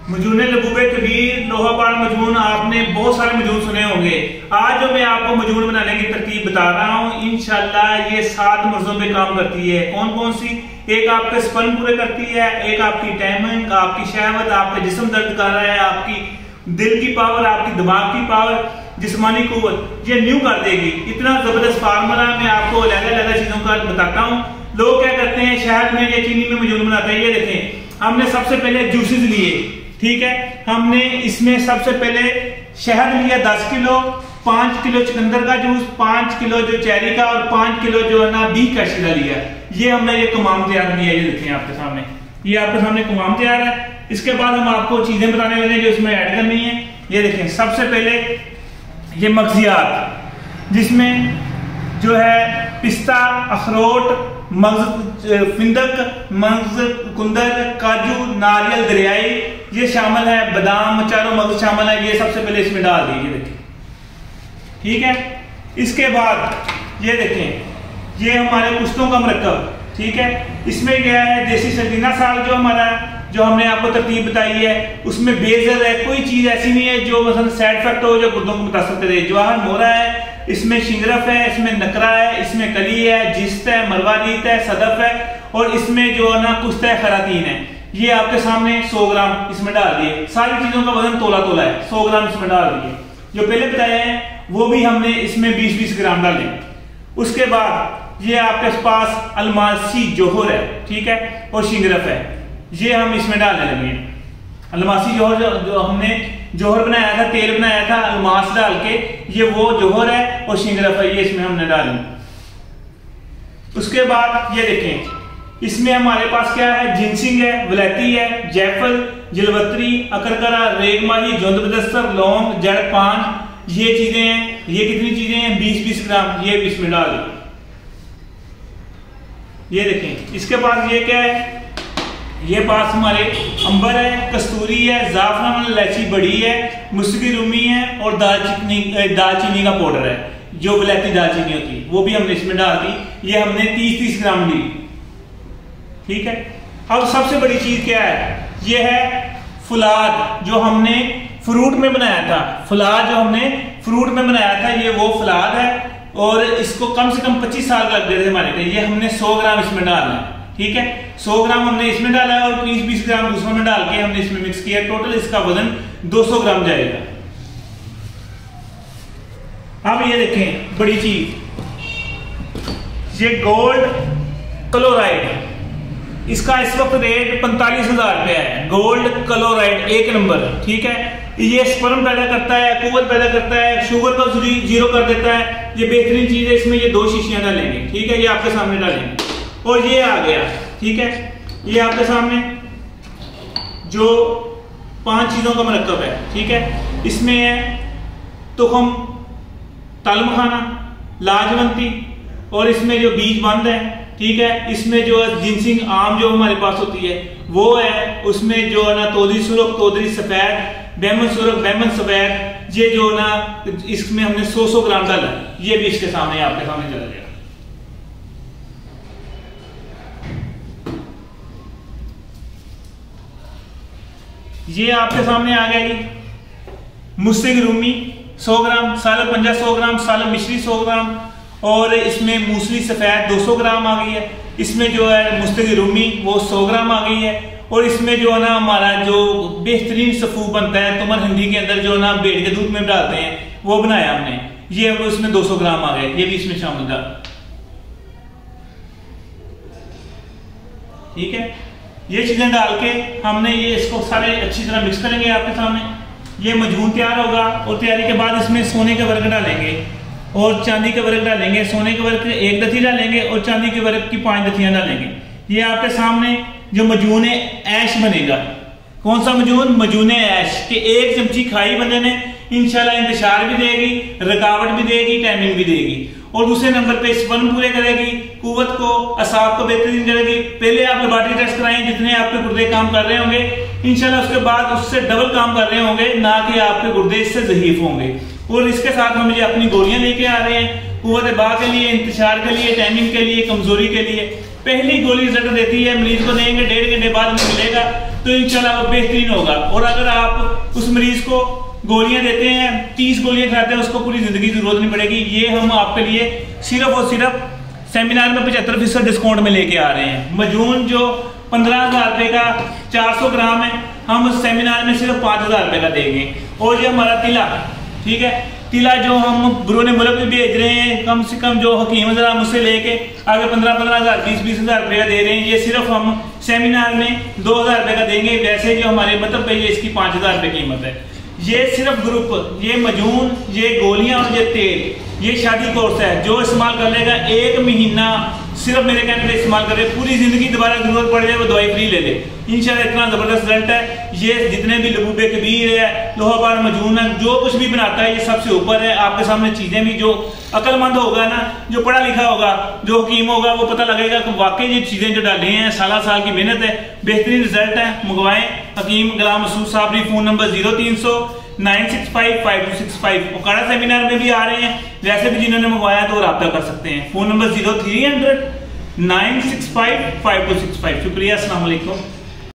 मजून लबूबे कबीर लोहापाड़ मजून, आपने बहुत सारे मजून सुने होंगे। आज जो मैं आपको मजून बनाने की तरकीब बता रहा हूँ, इंशाल्लाह ये 7 मर्जों पे काम करती है। कौन कौन सी? एक आपके स्पर्म पूरे करती है, एक आपकी टाइमिंग, आपकी शहवत, आपका जिस्म दर्द कर रहा है, आपकी दिल की पावर, आपकी दिमाग की पावर, जिस्मानी कुव्वत, ये न्यू कर देगी। इतना जबरदस्त फार्मूला मैं आपको अलग-अलग चीजों का बताता हूँ। लोग क्या करते हैं, शहद में या चीनी में मजून बनाते हैं। ये देखें, हमने सबसे पहले जूसेस लिए, ठीक है। हमने इसमें सबसे पहले शहद लिया 10 किलो, 5 किलो चुकंदर का जूस, 5 किलो जो चेरी का और 5 किलो जो है ना बीफ का शीरा लिया। ये हमने ये कमाम तैयार किया। ये देखें आपके सामने, ये आपके सामने कमाम तैयार है। इसके बाद हम आपको चीजें बताने लगे जो इसमें ऐड करनी है। ये देखें, सबसे पहले ये मगजियात, जिसमें जो है पिस्ता, अखरोट, मगज फिंदक, मगज कुंदर, काजू, नारियल, दरियाई ये शामिल है, बादाम, चारों मगज शामिल है। ये सबसे पहले इसमें डाल दीजिए, देखिए, ठीक है। इसके बाद ये देखें, ये हमारे कुश्तों का मरकब, ठीक है। इसमें क्या है, देसी सजीना साग जो हमारा, जो हमने आपको तरतीब बताई है, उसमें बेजर है। कोई चीज ऐसी नहीं है जो मतलब साइड इफेक्ट हो, जो गुर्दों को मुतासर करे। जवाहर मोरा है, इसमें शिंगरफ है, इसमें नकरा है, इसमें कली है, जिस्त है, मरवानीत है, सदफ है, और इसमें जो है ना कुश्त है, खरातीन है। ये आपके सामने 100 ग्राम इसमें डाल दिए। सारी चीजों का वजन तोला तोला है, 100 ग्राम इसमें डाल दिए। जो पहले बताए हैं वो भी हमने इसमें 20-20 ग्राम डाले। उसके बाद ये आपके पास अलमासी जोहर है, ठीक है, और शिंगरफ है, ये हम इसमें डालने लगे। अलमासी जोहर जो हमने जोहर बनाया था, तेल बनाया था अलमास डाल के, ये वो जोहर है, और शिंगरफ है, ये इसमें हमने डाली। उसके बाद ये देखें, इसमें हमारे पास क्या है, जिनसिंग है, वलैती है, जैफल, जलवत्री, अकरकरा, रेगमाही, जोंदबदस्तर, लौंग, जड़ पान, ये चीजें हैं। ये कितनी चीजें हैं, 20-20 ग्राम, ये भी इसमें डाल दें। ये देखें, इसके पास ये क्या है, ये पास हमारे अंबर है, कस्तूरी है, जाफरान, इलायची बड़ी है, मुस्की रूमी है, और दालचीनी का पाउडर है, जो वलैती दालचीनी होती है, वो भी हमने इसमें डाल दी। ये हमने 30-30 ग्राम ली, ठीक है। अब सबसे बड़ी चीज क्या है, ये है फुलाद, जो हमने फ्रूट में बनाया था। फुलाद जो हमने फ्रूट में बनाया था, ये वो फुलाद है, और इसको कम से कम 25 साल लग गए थे हमारे पे। ये हमने 100 ग्राम इसमें डालना है, ठीक है। 100 ग्राम हमने इसमें डाला है, और 20-20 ग्राम दूसरों में डाल के हमने इसमें मिक्स किया। टोटल इसका वजन 200 ग्राम जाएगा। अब ये देखें बड़ी चीज, ये गोल्ड क्लोराइड, इसका इस वक्त रेट 45,000 रुपया है। गोल्ड क्लोराइड 1 नंबर, ठीक है। ये स्पर्म पैदा करता है, कुव्वत पैदा करता है, शुगर को 0 कर देता है। ये बेहतरीन चीज है। इसमें ये 2 शीशियां डालेंगे, ठीक है, ये आपके सामने डालेंगे। और ये आ गया, ठीक है, ये आपके सामने जो 5 चीजों का मरकब है, ठीक है। इसमें है तुखम, तलमखाना, लाजवंती, और इसमें जो बीज बंद है, ठीक है। इसमें जो जिनसिंग आम जो हमारे पास होती है वो है, उसमें जो है ना तोदरी सुरख, तोदरी सफेद, बैमन सुरख, बैमन सफेद, ये जो ना इसमें हमने 100 ग्राम डाला। ये भी इसके सामने आपके सामने चला गया। ये आपके सामने आ गया जी मुस्तिक रूमी 100 ग्राम, साल पंजा 100 ग्राम, साल मिश्री 100 ग्राम, और इसमें मूसली सफेद 200 ग्राम आ गई है। इसमें जो है मुस्तिक रूमी वो 100 ग्राम आ गई है। और इसमें जो है ना हमारा जो बेहतरीन सफूफ बनता है, तुमर हिंदी के अंदर जो ना भेड़ के दूध में डालते हैं, वो बनाया हमने। ये उसमें 200 ग्राम आ गए, ये भी इसमें शामिल था, ठीक है। ये चीजें डाल के हमने ये इसको सारे अच्छी तरह मिक्स करेंगे आपके सामने। ये मजबून तैयार होगा, और तैयारी के बाद इसमें सोने के वर्क डालेंगे और चांदी के वर्क डालेंगे। सोने के वर्क 1 दथी डालेंगे, और चांदी के वर्क की 5 दथियां डालेंगे। ये आपके सामने जो मजून ऐश बनेगा। कौन सा मजून? मजून ऐश के 1 चमची खाई बंदे ने, इंशाल्लाह इंतशार भी देगी, रुकावट भी देगी, टाइमिंग भी देगी। और दूसरे नंबर पे स्पर्म पूरे करेगी, कुव्वत को, असाब को बेहतरीन करेगी। पहले आप लेबोरेटरी टेस्ट कराएं, जितने आपके गुर्दे काम कर रहे होंगे, इंशाल्लाह उसके बाद उससे डबल काम कर रहे होंगे, ना कि आपके गुर्दे इससे ज़ईफ होंगे। और इसके साथ हम ये अपनी गोलियां लेके आ रहे हैं, कुव्वत बा के लिए, इंतशार के लिए, टाइमिंग के लिए, कमजोरी के लिए। पहली गोली रिजल्ट देती है, मरीज को देंगे 1.5 घंटे बाद में मिलेगा। तो इंशाल्लाह वो बेहतरीन होगा। और अगर आप उस मरीज को गोलियां देते हैं, 30 गोलियां खाते हैं, उसको पूरी जिंदगी जरूरत नहीं पड़ेगी। ये हम आपके लिए सिर्फ और सिर्फ सेमिनार में 75% डिस्काउंट में लेके आ रहे हैं। मजून जो 15,000 रुपए का 400 ग्राम है, हम सेमिनार में सिर्फ 5,000 रुपए का देंगे। और ये हमारा तिला, ठीक है, तिला जो हम बुरूने मुल्क में भेज रहे हैं, कम से कम जो हकीम जरा मुझसे लेके आगे 15,000 20,000 रुपए का दे रहे हैं, ये सिर्फ हम सेमिनार में 2,000 रुपए का देंगे। वैसे जो हमारे मतलब पे ये इसकी 5,000 रुपए कीमत है। ये सिर्फ ग्रुप, ये मजून, ये गोलियां और ये तेल, ये शादी कोर्स है। जो इस्तेमाल कर लेगा 1 महीना सिर्फ मेरे कहने पे इस्तेमाल करे, पूरी जिंदगी दोबारा जरूरत पड़ जाए वो दवाई फ्री ले ले इंशाल्लाह। इतना जबरदस्त रिजल्ट है। ये जितने भी लबूबे कबीर है, लोहाबार मजून है, जो कुछ भी बनाता है ये सबसे ऊपर है। आपके सामने चीजें भी, जो अक्लमंद होगा ना, जो पढ़ा लिखा होगा, जो हकीम होगा, वो पता लगेगा कि वाकई ये चीजें जो डाली हैं साल की मेहनत है, बेहतरीन रिजल्ट है। मंगवाएं Hakim Ghulam Masood Sabri. Phone number 0300 965 5265। Okara seminar में भी आ रहे हैं, वैसे भी जिन्होंने मंगवाया तो रब्ता कर सकते हैं। Phone number 0300 965 5265। शुक्रिया, अस्सलाम वालेकुम।